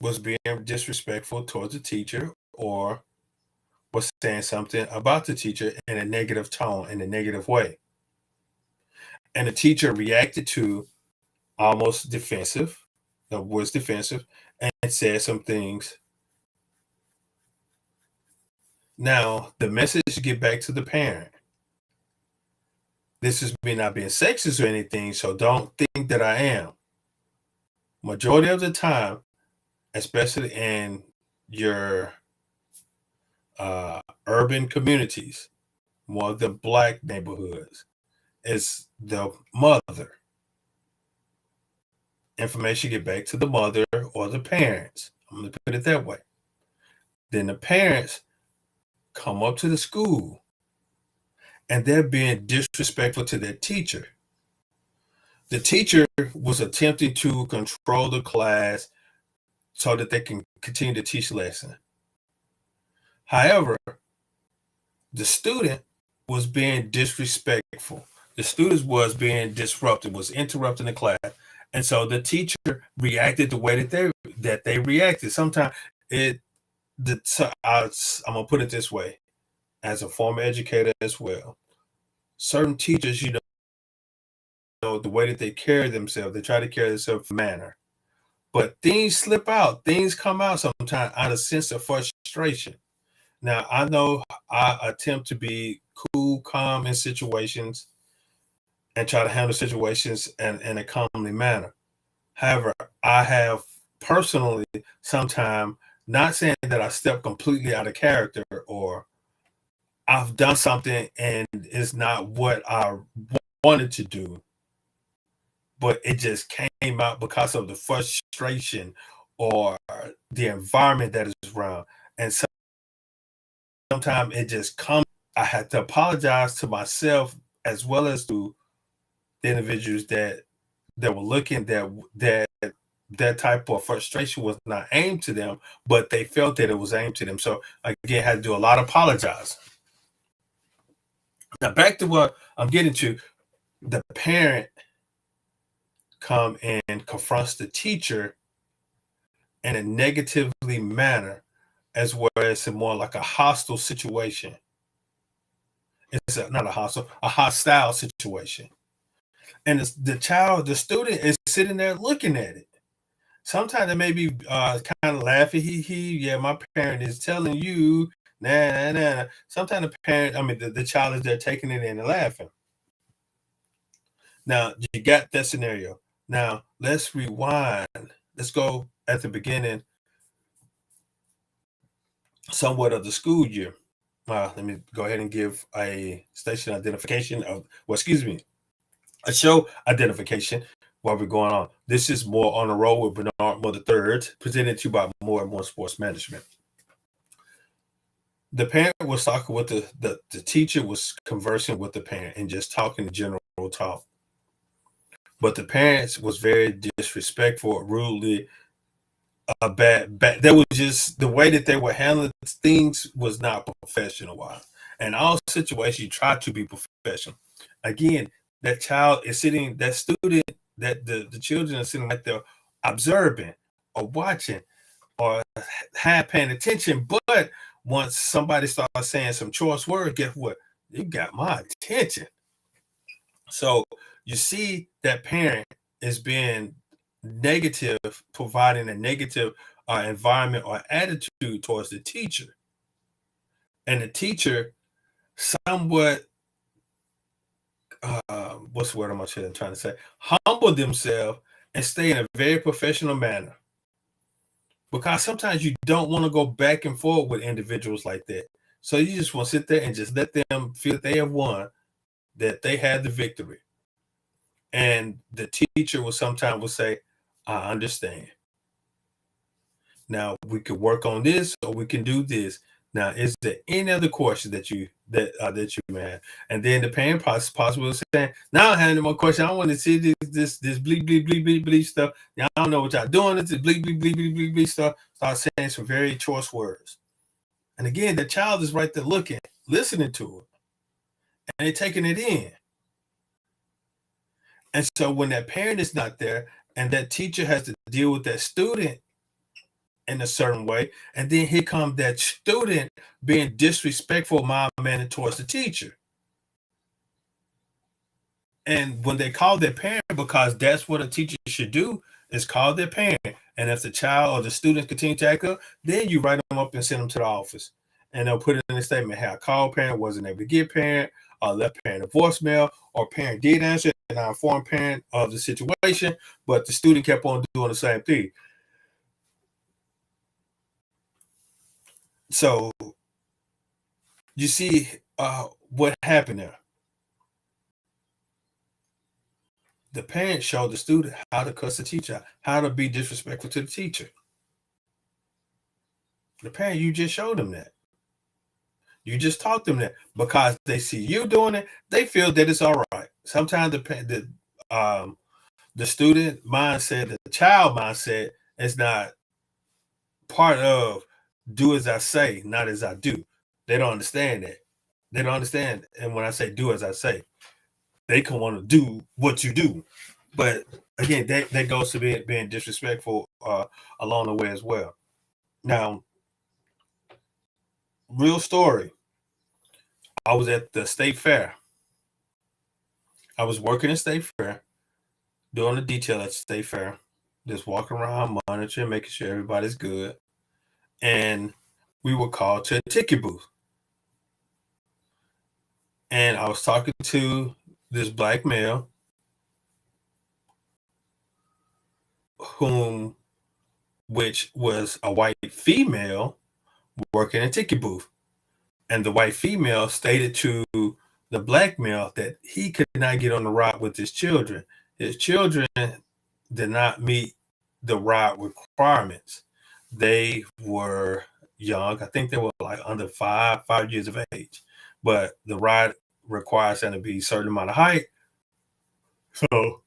S1: was being disrespectful towards the teacher, or was saying something about the teacher in a negative tone, in a negative way. And the teacher reacted to almost defensive, was defensive, and said some things. Now, the message get back to the parent. This is me not being sexist or anything, so don't think that I am. Majority of the time, especially in your urban communities, more of the Black neighborhoods, is the mother. Information get back to the mother or the parents. I'm going to put it that way. Then the parents come up to the school and they're being disrespectful to their teacher. The teacher was attempting to control the class so that they can continue to teach the lesson. However, the student was being disrespectful. The students was being disrupted, was interrupting the class. And so the teacher reacted the way that they reacted. Sometimes I'm gonna put it this way, as a former educator as well. Certain teachers, the way that they carry themselves, they try to carry themselves in a manner. But things slip out, things come out sometimes out of sense of frustration. Now, I know I attempt to be cool, calm in situations and try to handle situations in a calmly manner. However, I have personally sometimes, not saying that I step completely out of character or I've done something and it's not what I wanted to do, but it just came out because of the frustration or the environment that is around. And sometimes it just comes. I had to apologize to myself as well as to the individuals that were looking, that type of frustration was not aimed to them, but they felt that it was aimed to them. So again, had to do a lot of apologizing. Now back to what I'm getting to. The parent come and confronts the teacher in a negatively manner, as well as more like a hostile situation. It's not a hostile, a hostile situation. And the student is sitting there looking at it. Sometimes they may be kind of laughing, yeah, my parent is telling you, nah. Sometimes the parent, the child is there taking it in and laughing. Now, you got that scenario. Now, let's rewind. Let's go at the beginning, somewhat of the school year. Let me go ahead and give a station identification a show identification while we're going on. This is More on the Road with Bernard Moore III, presented to you by More and More Sports Management. The parent was talking with the teacher was conversing with the parent and just talking general talk. But the parents was very disrespectful, rudely, bad. That was just the way that they were handling things was not professional. In all situations, you try to be professional. Again, that child is sitting, that student, that the children are sitting right there observing or watching or paying attention. But once somebody starts saying some choice words, guess what? You got my attention. So you see that parent is being negative, providing a negative environment or attitude towards the teacher. And the teacher somewhat, what's the word I'm trying to say? Humble themselves and stay in a very professional manner. Because sometimes you don't want to go back and forth with individuals like that. So you just want to sit there and just let them feel that they have won, that they had the victory. And the teacher will sometimes say, I understand. Now we could work on this, or we can do this. Now, is there any other question that you may have? And then the parent possibly saying, now I have no more question. I want to see this bleep bleep bleep bleep bleep stuff. Now I don't know what y'all doing. This bleep bleep bleep bleep bleep bleep stuff. Start saying some very choice words. And again, the child is right there looking, listening to it, and they're taking it in. And so when that parent is not there, and that teacher has to deal with that student in a certain way, and then here comes that student being disrespectful, mild-mannered towards the teacher. And when they call their parent, because that's what a teacher should do, is call their parent. And if the child or the student continue to act up, then you write them up and send them to the office. And they'll put it in a statement, hey, I called parent, wasn't able to get parent, left parent a voicemail, or parent did answer, and I informed parent of the situation, but the student kept on doing the same thing. So you see what happened there. The parent showed the student how to cuss the teacher out, how to be disrespectful to the teacher. The parent, you just showed them that. You just taught them that, because they see you doing it, they feel that it's all right. Sometimes the student mindset, the child mindset, is not part of do as I say, not as I do. They don't understand that. They don't understand. And when I say do as I say, they can want to do what you do. But again, that goes to being disrespectful along the way as well. Now, real story. I was at the state fair. I was working at state fair, doing the detail at state fair, just walking around, monitoring, making sure everybody's good. And we were called to a ticket booth. And I was talking to this black male which was a white female working a ticket booth. And the white female stated to the black male that he could not get on the ride with his children. His children did not meet the ride requirements. They were young. I think they were like under 5 years of age. But the ride requires them to be a certain amount of height. So,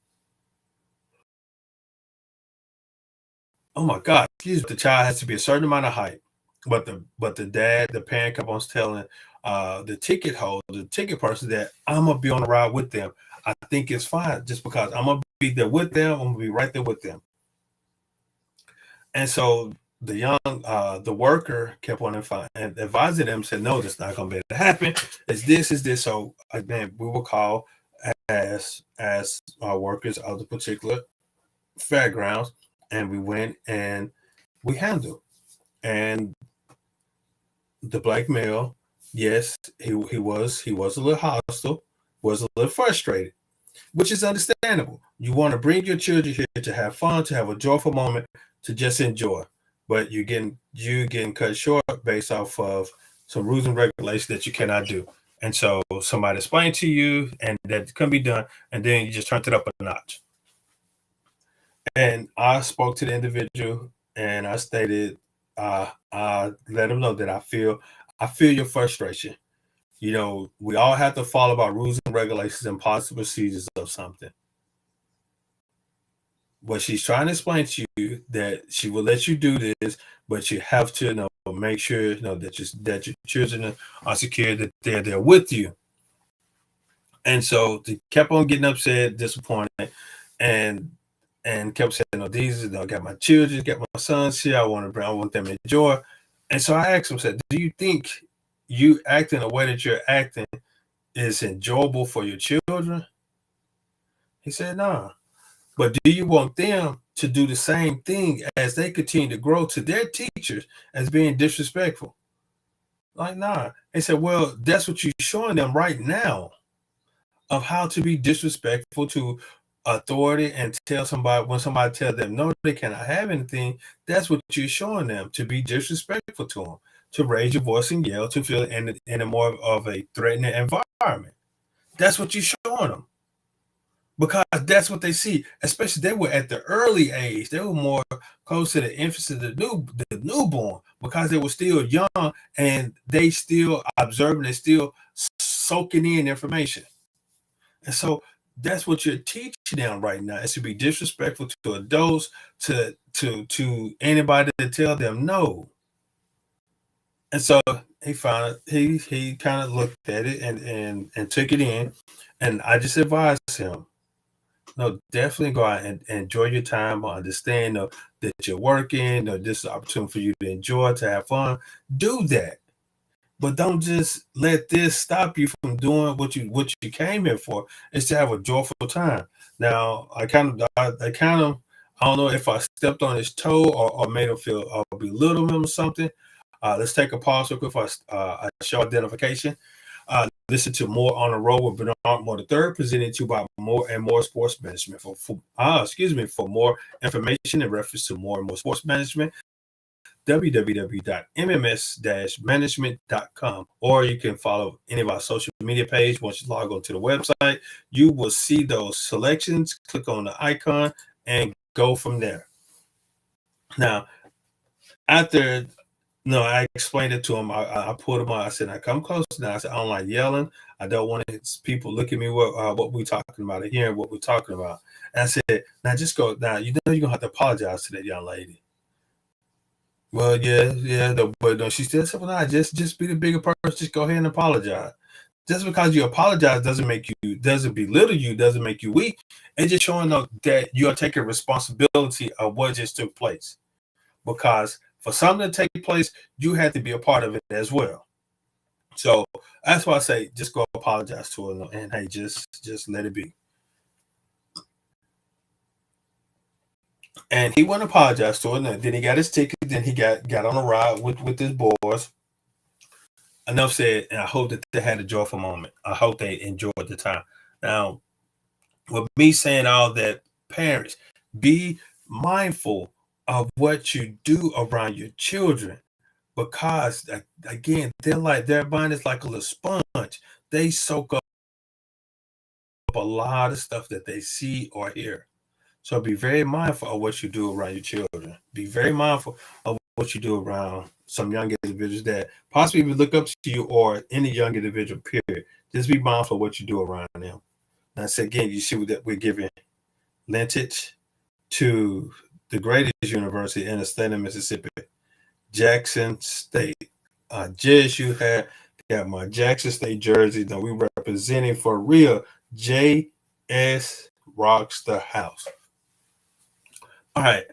S1: oh my God, the child has to be a certain amount of height. But the parent kept on telling the ticket holder, the ticket person, that I'm gonna be on the ride with them. I think it's fine, just because I'm gonna be there with them. I'm gonna be right there with them. And so the worker kept on and advising them, said, no, that's not gonna be able to happen. It's this. So again, we will call as workers of the particular fairgrounds, and we went and we handled. And the black male, yes, he was a little hostile, was a little frustrated, which is understandable. You want to bring your children here to have fun, to have a joyful moment, to just enjoy. But you're getting cut short based off of some rules and regulations that you cannot do. And so somebody explained to you, and that can be done, and then you just turned it up a notch. And I spoke to the individual, and I stated, I let them know that I feel your frustration. You know, we all have to follow our rules and regulations and policy procedures of something. But she's trying to explain to you that she will let you do this, but you have to make sure that your children are secure, that they're there with you. And so they kept on getting upset, disappointed, and kept saying, "No, I got my children, got my sons here. I want them to enjoy." And so I asked him, said, do you think you acting the way that you're acting is enjoyable for your children? He said, no. But do you want them to do the same thing as they continue to grow to their teachers as being disrespectful? Like, nah. He said, well, that's what you're showing them right now of how to be disrespectful to authority and tell somebody when somebody tells them no, they cannot have anything. That's what you're showing them, to be disrespectful to them, to raise your voice and yell, to feel in a more of a threatening environment. That's what you're showing them, because that's what they see. Especially they were at the early age; they were more close to the infancy, the newborn, because they were still young and they still observing, they still soaking in information. And so that's what you're teaching them right now, is to be disrespectful to adults, to anybody to tell them no. And so he found he kind of looked at it and took it in. And I just advised him, no, definitely go out and enjoy your time. I understand that you're working, this is an opportunity for you to enjoy, to have fun. Do that. But don't just let this stop you from doing what you came here for, is to have a joyful time. Now, I don't know if I stepped on his toe or made him feel or belittle him or something. Let's take a pause real quick for a show identification. Listen to More on the Road with Bernard Moore III, presented to you by More and More Sports Management. For more information in reference to More and More Sports Management, www.mms-management.com, or you can follow any of our social media page. Once you log on to the website, you will see those selections. Click on the icon and go from there. Now, after I explained it to him. I pulled him out. I said, "Now come close now." I said, "I don't like yelling. I don't want people look at me what we're talking about, or hearing what we're talking about." And I said, "Now just go. Now you know you're gonna have to apologize to that young lady." Well, yeah. But no, she still said, "Well, nah, just be the bigger person. Just go ahead and apologize. Just because you apologize doesn't belittle you, doesn't make you weak. It's just showing that you're taking responsibility of what just took place. Because for something to take place, you had to be a part of it as well. So that's why I say just go apologize to her and hey, just let it be." And he went and apologized to her, and then he got his ticket. Then he got on a ride with his boys. Enough said, and I hope that they had a joyful moment. I hope they enjoyed the time. Now, with me saying all that, parents, be mindful of what you do around your children, because again, their mind is like a little sponge. They soak up a lot of stuff that they see or hear. So be very mindful of what you do around your children. Be very mindful of what you do around some young individuals that possibly even look up to you, or any young individual, period. Just be mindful of what you do around them. And I said, again, you see that we're giving lentage to the greatest university in the state of Mississippi, Jackson State. Just you have got my Jackson State jersey that we representing for real. JS rocks the house. All right.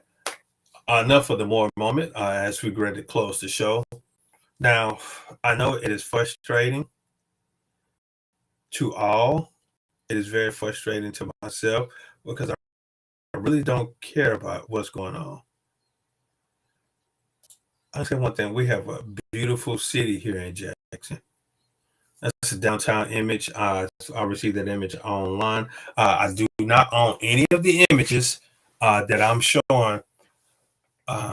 S1: Enough of the more moment as we ready to close the show. Now, I know it is frustrating to all. It is very frustrating to myself, because I really don't care about what's going on. I'll say one thing: we have a beautiful city here in Jackson. That's a downtown image. I received that image online. I do not own any of the images that I'm showing.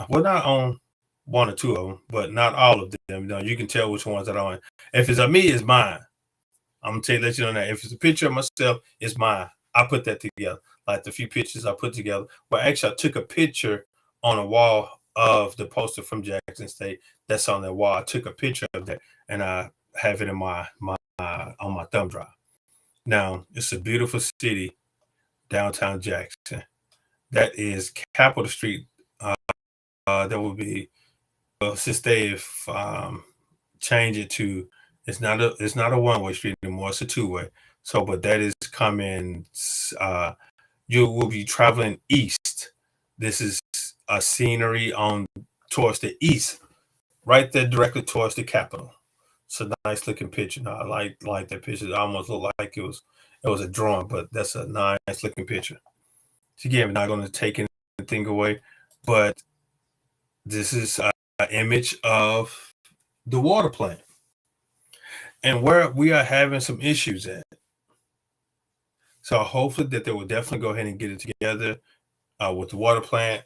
S1: Well, not on one or two of them, but not all of them. You can tell which ones that I own. If it's of me, it's mine. I'm gonna let you know that. If it's a picture of myself, it's mine. I put that together. Like the few pictures I put together. Well, actually, I took a picture on a wall of the poster from Jackson State that's on that wall. I took a picture of that, and I have it in my on my thumb drive. Now, it's a beautiful city, downtown Jackson. That is Capitol Street. That would be, since they've changed it to, it's not a one-way street anymore. It's a two-way. So, but that is coming. You will be traveling east. This is a scenery on towards the east right there directly towards the Capitol. It's a nice looking picture. Now, I like that picture. It almost looked like it was a drawing, but that's a nice looking picture. So again, we're not going to take anything away, but this is an image of the water plant and where we are having some issues at. So hopefully that they will definitely go ahead and get it together with the water plant.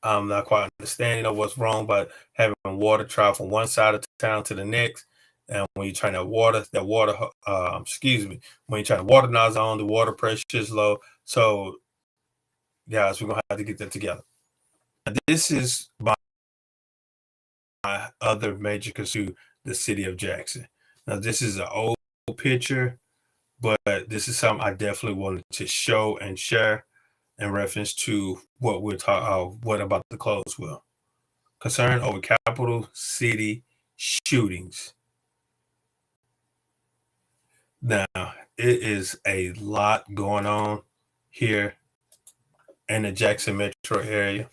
S1: I'm not quite understanding of what's wrong, but having water travel from one side of town to the next. And when you're trying to water, when you're trying to water nozzle on, the water pressure is low. So, guys, we're gonna have to get that together. Now, this is my other major concern, the city of Jackson. Now, this is an old picture, but this is something I definitely wanted to show and share in reference to what we're talking. What about the Closewell? Concern over capital city shootings. Now, it is a lot going on here in the Jackson metro area.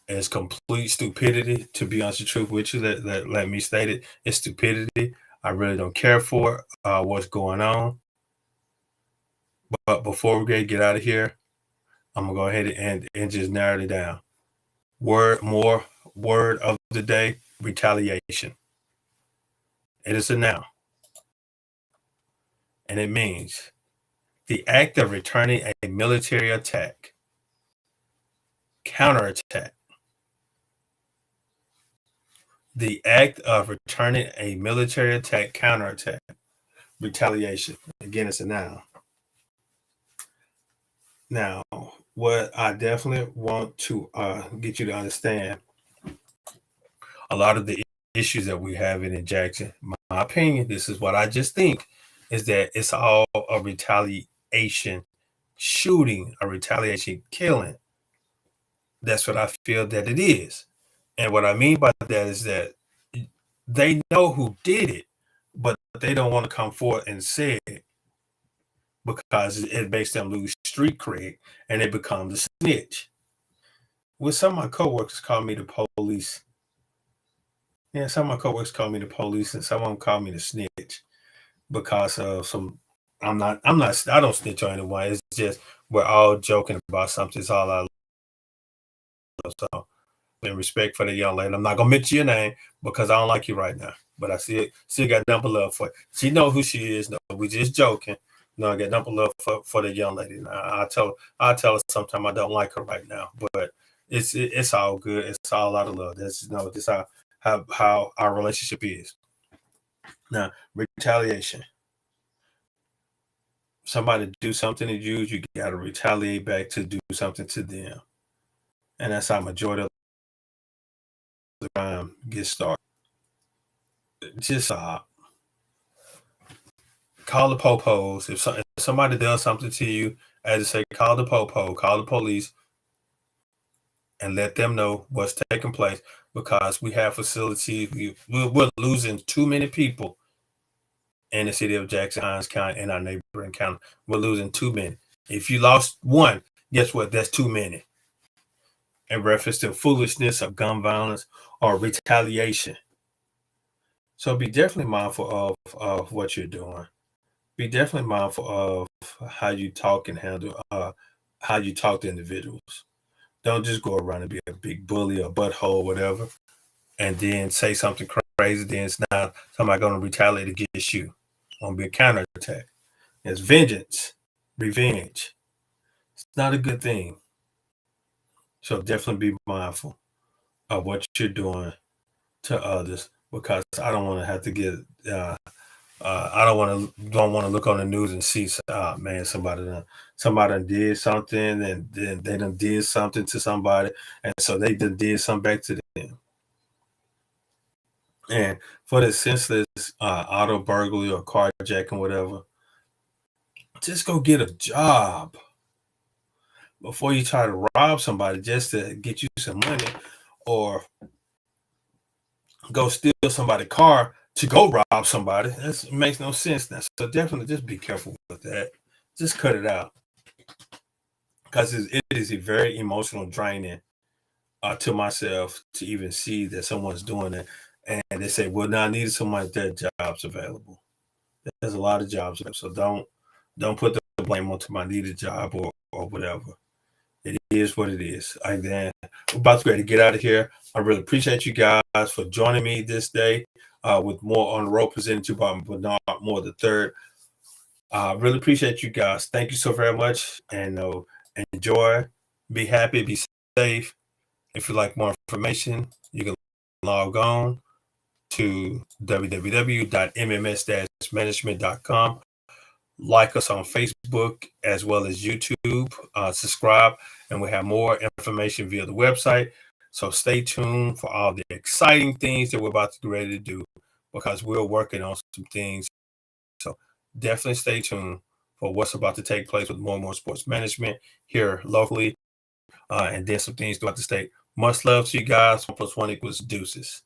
S1: It's complete stupidity, to be honest, the truth with you. Let me state it. It's stupidity. I really don't care for what's going on. But before we get out of here, I'm gonna go ahead and just narrow it down. Word of the day: retaliation. It is a noun, and it means the act of returning a military attack, counterattack. The act of returning a military attack, counterattack, retaliation. Again, it's a noun. Now, what I definitely want to get you to understand, a lot of the issues that we have in Jackson, my opinion, this is what I just think, is that it's all a retaliation shooting, a retaliation killing. That's what I feel that it is. And what I mean by that is that they know who did it, but they don't want to come forward and say it because it makes them lose street cred and they become the snitch. With some of my coworkers call me the police. Yeah, some of my coworkers call me the police, and some of them call me the snitch because of some. I don't snitch on anyone. It's just we're all joking about something. It's all I love. So, in respect for the young lady, I'm not gonna mention your name because I don't like you right now. But I still got number love for you. She know who she is. No, we just joking. No, I got number love for the young lady. Now, I tell her sometime I don't like her right now, but it's all good. It's all out of love. That's just how our relationship is. Now, retaliation. Somebody do something to you, you got to retaliate back to do something to them, and that's how majority of the crime gets started. Just call the popos. If somebody does something to you, as I say, call the popo, call the police, and let them know what's taking place. Because we have facilities, we're losing too many people in the city of Jackson, Hinds County, and our neighboring county. We're losing too many. If you lost one, guess what? That's too many. In reference to foolishness of gun violence or retaliation. So be definitely mindful of what you're doing. Be definitely mindful of how you talk and handle how you talk to individuals. Don't just go around and be a big bully or butthole, whatever, and then say something crazy. Then it's now somebody going to retaliate against you. Going to be a counterattack. It's vengeance, revenge. It's not a good thing. So definitely be mindful of what you're doing to others, because I don't want to have to get. I don't want to look on the news and see, man, somebody did something, and then they done did something to somebody, and so they done did something back to them. And for the senseless auto burglary or carjacking, whatever, just go get a job before you try to rob somebody just to get you some money, or go steal somebody's car to go rob somebody. That makes no sense now. So definitely just be careful with that. Just cut it out, because it is a very emotional draining to myself to even see that someone's doing it. And they say, well, now I need someone that jobs available. There's a lot of jobs available. So don't put the blame onto my needed job or whatever. It is what it is. Then we're about to get out of here. I really appreciate you guys for joining me this day with more on the road presented to you by Bernard Moore III. Really appreciate you guys. Thank you so very much. And enjoy, be happy, be safe. If you'd like more information, you can log on to www.mms-management.com. Like us on Facebook as well as YouTube. Subscribe, and we have more information via the website. So stay tuned for all the exciting things that we're about to get ready to do, because we're working on some things. So definitely stay tuned for what's about to take place with more and more sports management here locally, and then some things throughout the state. Much love to you guys. 1+1 = deuces.